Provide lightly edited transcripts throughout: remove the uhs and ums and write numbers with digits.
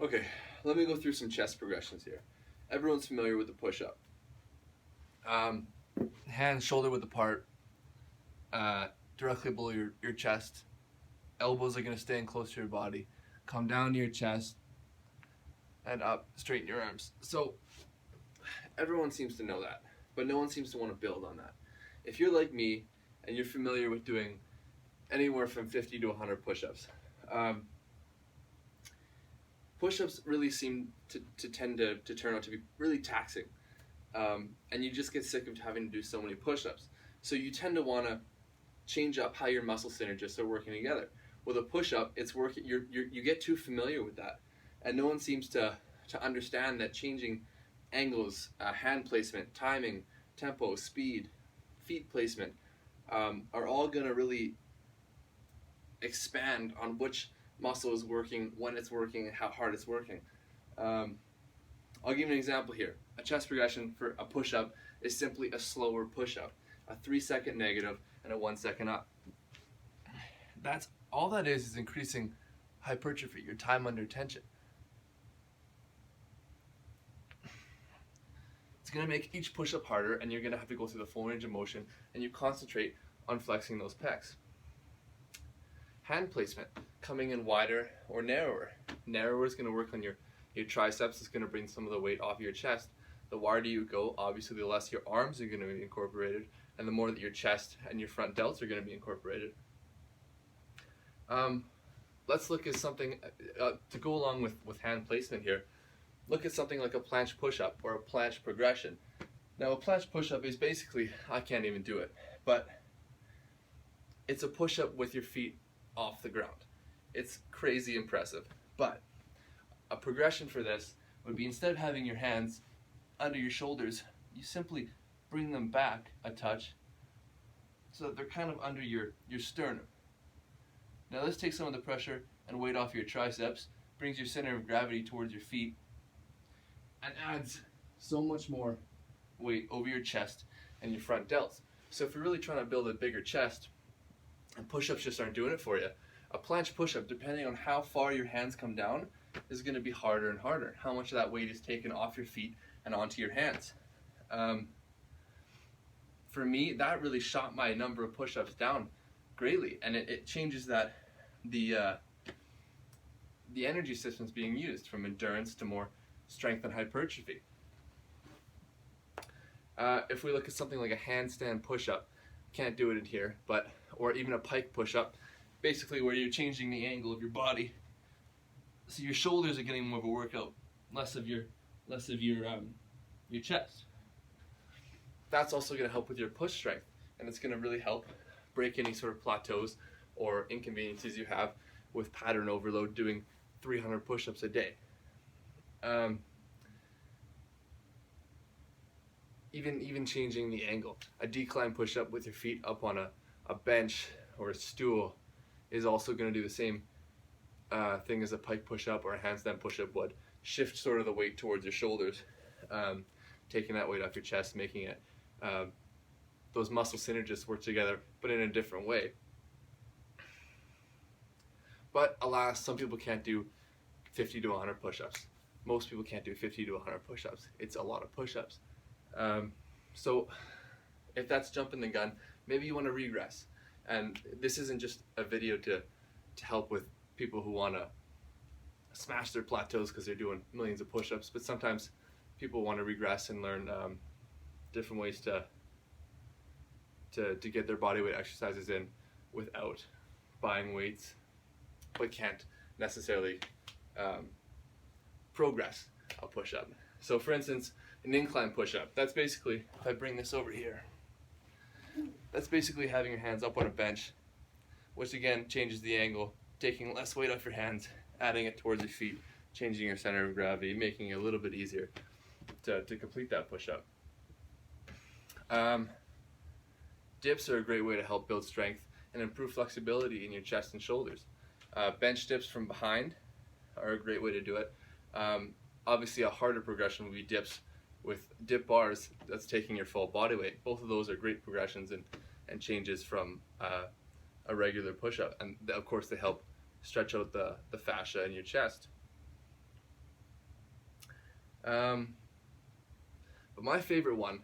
Okay, let me go through some chest progressions here. Everyone's familiar with the push-up. Um, Hands shoulder width apart, uh, directly below your chest. Elbows are going to stay in close to your body. Come down to your chest and up, straighten your arms. So everyone seems to know that, but no one seems to want to build on that. If you're like me and you're familiar with doing anywhere from 50 to 100 push-ups, um, push-ups really seem to tend to turn out to be really taxing, and you just get sick of having to do so many push-ups. So you tend to want to change up how your muscle synergists are working together. With a push-up, it's working. You get too familiar with that, and no one seems to understand that changing angles, hand placement, timing, tempo, speed, feet placement, are all going to really expand on which muscle is working, when it's working, and how hard it's working. Um, I'll give you an example here. A chest progression for a push-up is simply a slower push-up, a 3-second negative and a 1-second up. That's all that is increasing hypertrophy, your time under tension. It's going to make each push-up harder, and you're going to have to go through the full range of motion, and you concentrate on flexing those pecs. Hand placement, coming in wider or narrower. Narrower is going to work on your triceps. It's going to bring some of the weight off your chest. The wider you go, obviously the less your arms are going to be incorporated, and the more that your chest and your front delts are going to be incorporated. Let's look at something to go along with hand placement here. Look at something like a planche push-up or a planche progression. Now a planche push-up is basically, I can't even do it, but it's a push-up with your feet off the ground. It's crazy impressive, but a progression for this would be, instead of having your hands under your shoulders, you simply bring them back a touch so that they're kind of under your sternum. Now this takes some of the pressure and weight off your triceps, brings your center of gravity towards your feet, and adds so much more weight over your chest and your front delts. So if you're really trying to build a bigger chest, and push-ups just aren't doing it for you, a planche push-up, depending on how far your hands come down, is going to be harder and harder. How much of that weight is taken off your feet and onto your hands. For me, that really shot my number of push-ups down greatly, and it changes that the energy systems being used from endurance to more strength and hypertrophy. If we look at something like a handstand push-up, can't do it in here, but or even a pike push-up, basically where you're changing the angle of your body, so your shoulders are getting more of a workout, less of your chest. That's also going to help with your push strength, and it's going to really help break any sort of plateaus or inconveniences you have with pattern overload doing 300 push-ups a day. Even changing the angle. A decline push-up with your feet up on a bench or a stool is also going to do the same thing as a pike push-up or a handstand push-up would. Shift sort of the weight towards your shoulders, taking that weight off your chest, making it those muscle synergists work together, but in a different way. But alas, some people can't do 50 to 100 push-ups. Most people can't do 50 to 100 push-ups. It's a lot of push-ups. So if that's jumping the gun, maybe you want to regress. And this isn't just a video to help with people who want to smash their plateaus because they're doing millions of push-ups, but sometimes people want to regress and learn different ways to get their body weight exercises in without buying weights, but can't necessarily progress a push-up. So for instance, an incline push-up, that's basically, if I bring this over here, that's basically having your hands up on a bench, which again changes the angle, taking less weight off your hands, adding it towards your feet, changing your center of gravity, making it a little bit easier to complete that push-up. Dips are a great way to help build strength and improve flexibility in your chest and shoulders. Bench dips from behind are a great way to do it. Obviously a harder progression would be dips with dip bars that's taking your full body weight. Both of those are great progressions and changes from a regular push-up, and of course they help stretch out the fascia in your chest. But my favorite one,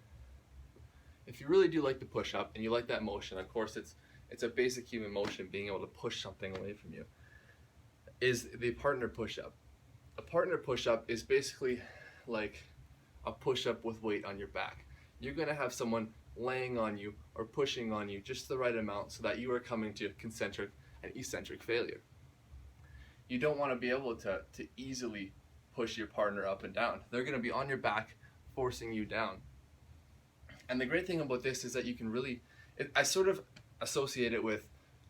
if you really do like the push-up and you like that motion, of course it's a basic human motion, being able to push something away from you, is the partner push-up. A partner push-up is basically like a push-up with weight on your back. You're going to have someone laying on you or pushing on you just the right amount so that you are coming to concentric and eccentric failure. You don't want to be able to easily push your partner up and down. They're going to be on your back, forcing you down. And the great thing about this is that you can really, I sort of associate it with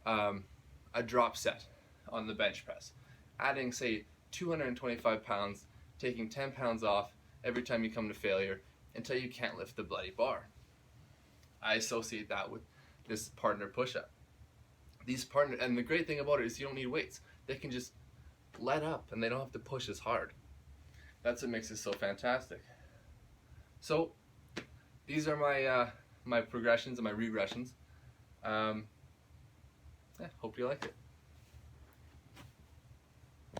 a drop set on the bench press. Adding, say, 225 pounds, taking 10 pounds off every time you come to failure until you can't lift the bloody bar. I associate that with this partner push-up. And the great thing about it is you don't need weights. They can just let up and they don't have to push as hard. That's what makes it so fantastic. So these are my progressions and my regressions. Hope you like it.